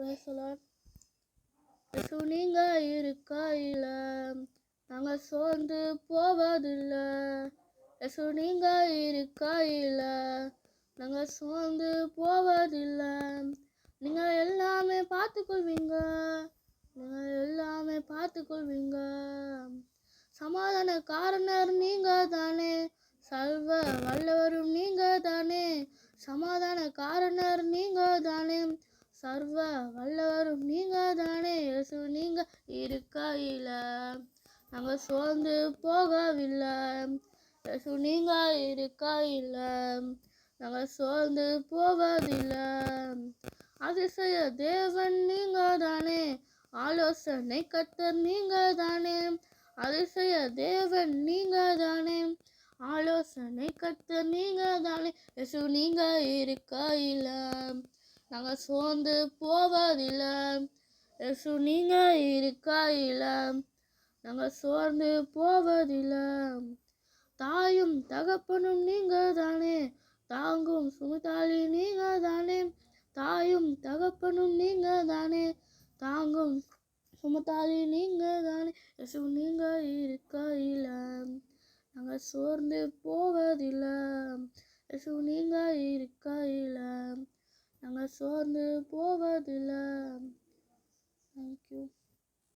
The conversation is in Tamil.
Praise the Lord. இயேசு நீங்க இருக்கையில நாங்க சோர்ந்து போவதில்லை. இயேசு நீங்க இருக்கையில நாங்க சோர்ந்து போவதில்லை. நீங்க எல்லாமே பார்த்துக்கொள்வீங்க, நீங்க எல்லாமே பார்த்துக்கொள்வீங்க. சமாதான காரணர் நீங்க தானே, சர்வ வல்லவரும் நீங்க தானே. சமாதான காரணர் நீங்க தானே, சர்வ வல்லவரும் நீங்க தானே. இயேசு நீங்க இருக்கையில நாங்க சோர்ந்து போகவில்லை. இயேசு நீங்க இருக்கையில நாங்க சோர்ந்து போவதில்லை. அதிசய தேவன் நீங்க தானே, ஆலோசனை கர்த்தர் நீங்க தானே. அதிசய தேவன் நீங்க தானே, ஆலோசனை கர்த்தர் நீங்க தானே. இயேசு நீங்க இருக்கையில நாங்க சோர்ந்து போவதில்லை. இயேசு நீங்க இருக்கையில நாங்க சோர்ந்து போவதில்லை. தாயும் தகப்பனும் நீங்க தானே, தாங்கும் சுமதாளி நீங்க தானே. தாயும் தகப்பனும் நீங்க தானே, தாங்கும் சுமதாளி நீங்க தானே. இயேசு நீங்க இருக்கையில நாங்க சோர்ந்து போவதில்லை. இயேசு நீங்க இருக்கையில நாங்க சோர்ந்து போவதில்லை. தேங்க்யூ.